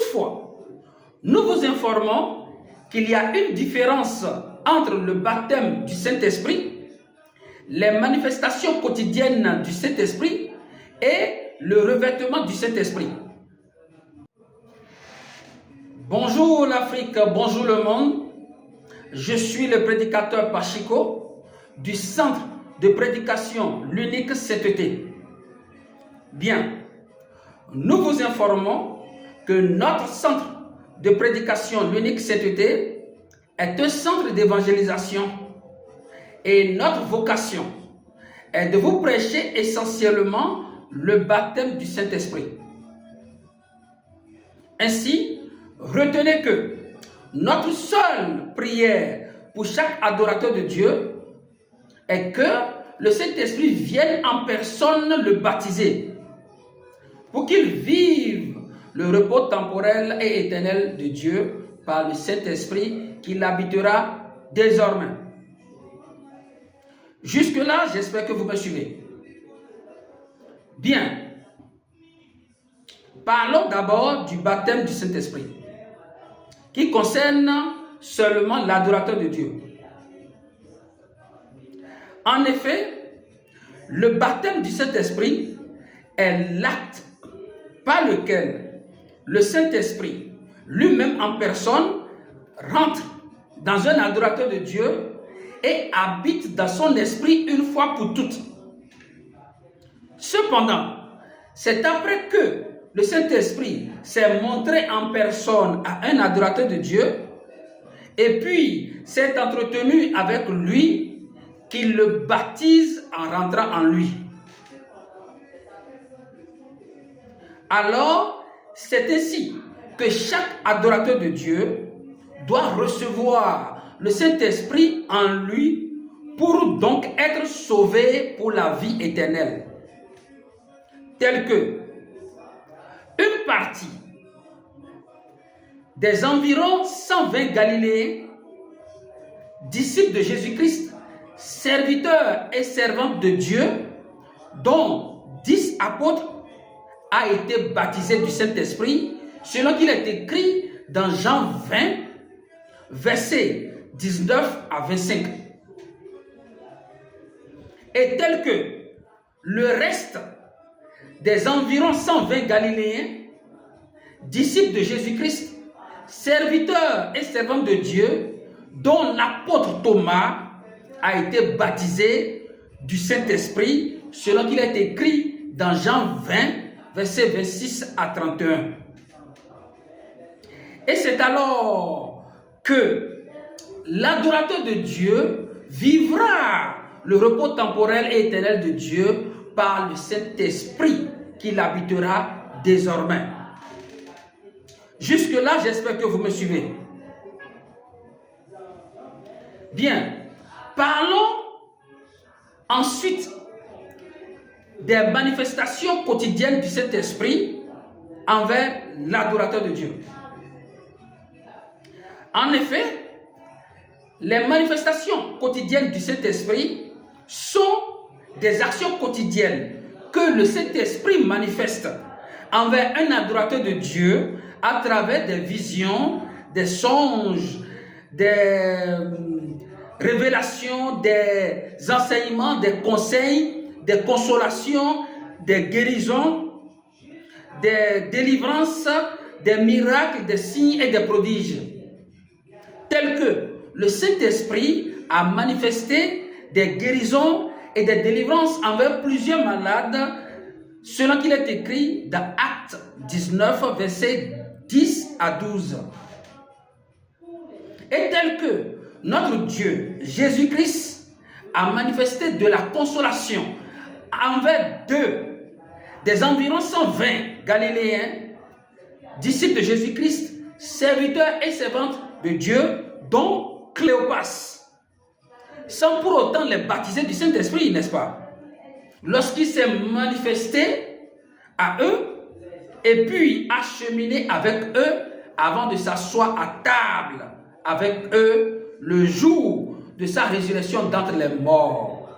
Toutefois, nous vous informons qu'il y a une différence entre le baptême du Saint-Esprit, les manifestations quotidiennes du Saint-Esprit et le revêtement du Saint-Esprit. Bonjour l'Afrique, bonjour le monde. Je suis le prédicateur Pachiko du centre de prédication l'unique CTT. Bien, nous vous informons que notre centre de prédication l'unique CTT est un centre d'évangélisation et notre vocation est de vous prêcher essentiellement le baptême du Saint-Esprit. Ainsi, retenez que notre seule prière pour chaque adorateur de Dieu est que le Saint-Esprit vienne en personne le baptiser pour qu'il vive le repos temporel et éternel de Dieu par le Saint-Esprit qui l'habitera désormais. Jusque-là, j'espère que vous me suivez. Bien. Parlons d'abord du baptême du Saint-Esprit, qui concerne seulement l'adorateur de Dieu. En effet, le baptême du Saint-Esprit est l'acte par lequel le Saint-Esprit, lui-même en personne, rentre dans un adorateur de Dieu et habite dans son esprit une fois pour toutes. Cependant, c'est après que le Saint-Esprit s'est montré en personne à un adorateur de Dieu et puis s'est entretenu avec lui qu'il le baptise en rentrant en lui. Alors, c'est ainsi que chaque adorateur de Dieu doit recevoir le Saint-Esprit en lui pour donc être sauvé pour la vie éternelle. Tel que une partie des environ 120 Galiléens, disciples de Jésus-Christ, serviteurs et servantes de Dieu, dont 10 apôtres, a été baptisé du Saint-Esprit, selon qu'il est écrit dans Jean 20, versets 19 à 25. Et tel que le reste des environ 120 Galiléens, disciples de Jésus-Christ, serviteurs et servantes de Dieu, dont l'apôtre Thomas a été baptisé du Saint-Esprit, selon qu'il est écrit dans Jean 20, versets 26 à 31. Et c'est alors que l'adorateur de Dieu vivra le repos temporel et éternel de Dieu par le Saint-Esprit qui l'habitera désormais. Jusque-là, j'espère que vous me suivez. Bien, parlons ensuite des manifestations quotidiennes du Saint-Esprit envers l'adorateur de Dieu. En effet, les manifestations quotidiennes du Saint-Esprit sont des actions quotidiennes que le Saint-Esprit manifeste envers un adorateur de Dieu à travers des visions, des songes, des révélations, des enseignements, des conseils, des consolations, des guérisons, des délivrances, des miracles, des signes et des prodiges. Tels que le Saint-Esprit a manifesté des guérisons et des délivrances envers plusieurs malades, selon qu'il est écrit dans Actes 19, versets 10 à 12. Et tel que notre Dieu, Jésus-Christ, a manifesté de la consolation envers des environ 120 Galiléens, disciples de Jésus-Christ, serviteurs et servantes de Dieu, dont Cléopas, sans pour autant les baptiser du Saint-Esprit, n'est-ce pas? Lorsqu'il s'est manifesté à eux et puis a cheminé avec eux avant de s'asseoir à table avec eux le jour de sa résurrection d'entre les morts.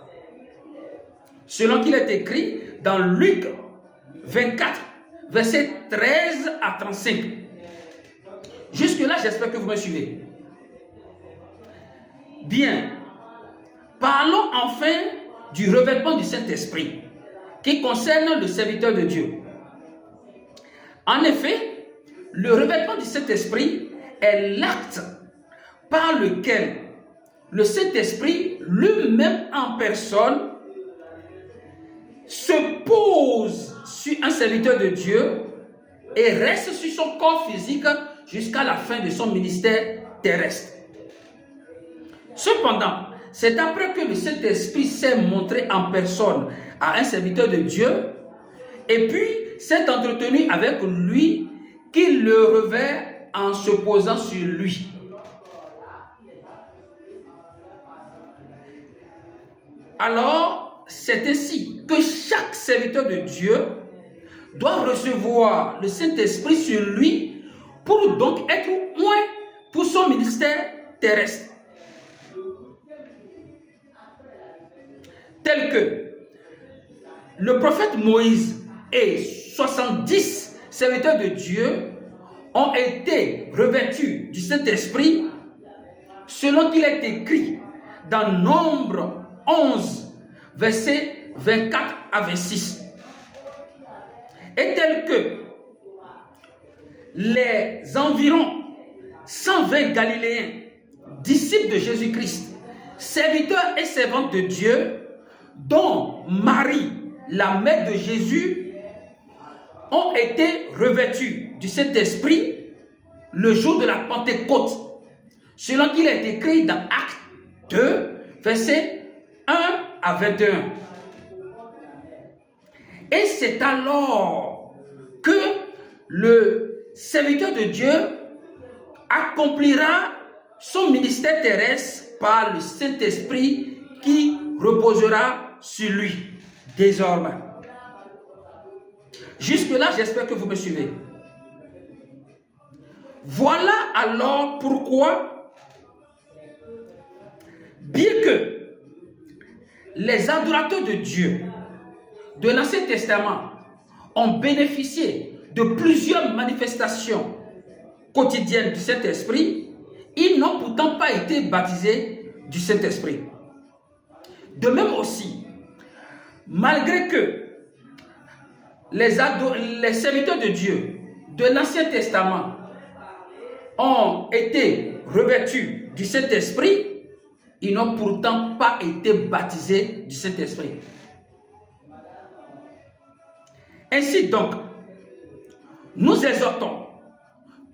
Selon qu'il est écrit dans Luc 24, versets 13 à 35. Jusque-là, j'espère que vous me suivez. Bien. Parlons enfin du revêtement du Saint-Esprit qui concerne le serviteur de Dieu. En effet, le revêtement du Saint-Esprit est l'acte par lequel le Saint-Esprit lui-même en personne se pose sur un serviteur de Dieu et reste sur son corps physique jusqu'à la fin de son ministère terrestre. Cependant, c'est après que le Saint-Esprit s'est montré en personne à un serviteur de Dieu et puis s'est entretenu avec lui qu'il le revêt en se posant sur lui. Alors, c'est ainsi que chaque serviteur de Dieu doit recevoir le Saint-Esprit sur lui pour donc être oint pour son ministère terrestre. Tel que le prophète Moïse et 70 serviteurs de Dieu ont été revêtus du Saint-Esprit selon qu'il est écrit dans Nombre 11, versets 24 à 26. Et tel que les environ 120 Galiléens, disciples de Jésus-Christ, serviteurs et servantes de Dieu, dont Marie, la mère de Jésus, ont été revêtus du Saint-Esprit le jour de la Pentecôte, selon qu'il est écrit dans Actes 2, versets 1 à 21. Et c'est alors que le serviteur de Dieu accomplira son ministère terrestre par le Saint-Esprit qui reposera sur lui désormais. Jusque-là, j'espère que vous me suivez. Voilà alors pourquoi, bien que les adorateurs de Dieu de l'Ancien Testament ont bénéficié de plusieurs manifestations quotidiennes du Saint-Esprit, ils n'ont pourtant pas été baptisés du Saint-Esprit. De même aussi, malgré que les serviteurs de Dieu de l'Ancien Testament ont été revêtus du Saint-Esprit, ils n'ont pourtant pas été baptisés du Saint-Esprit. Ainsi donc, nous exhortons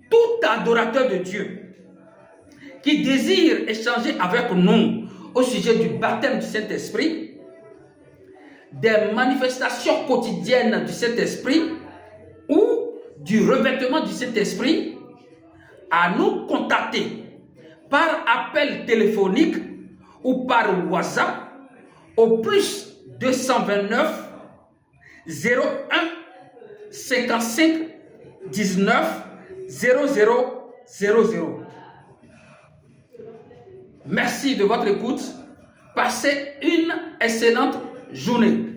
tout adorateur de Dieu qui désire échanger avec nous au sujet du baptême du Saint-Esprit, des manifestations quotidiennes du Saint-Esprit ou du revêtement du Saint-Esprit, à nous contacter par appel téléphonique ou par WhatsApp au plus 229 01 55 19 0000. Merci de votre écoute. Passez une excellente journée.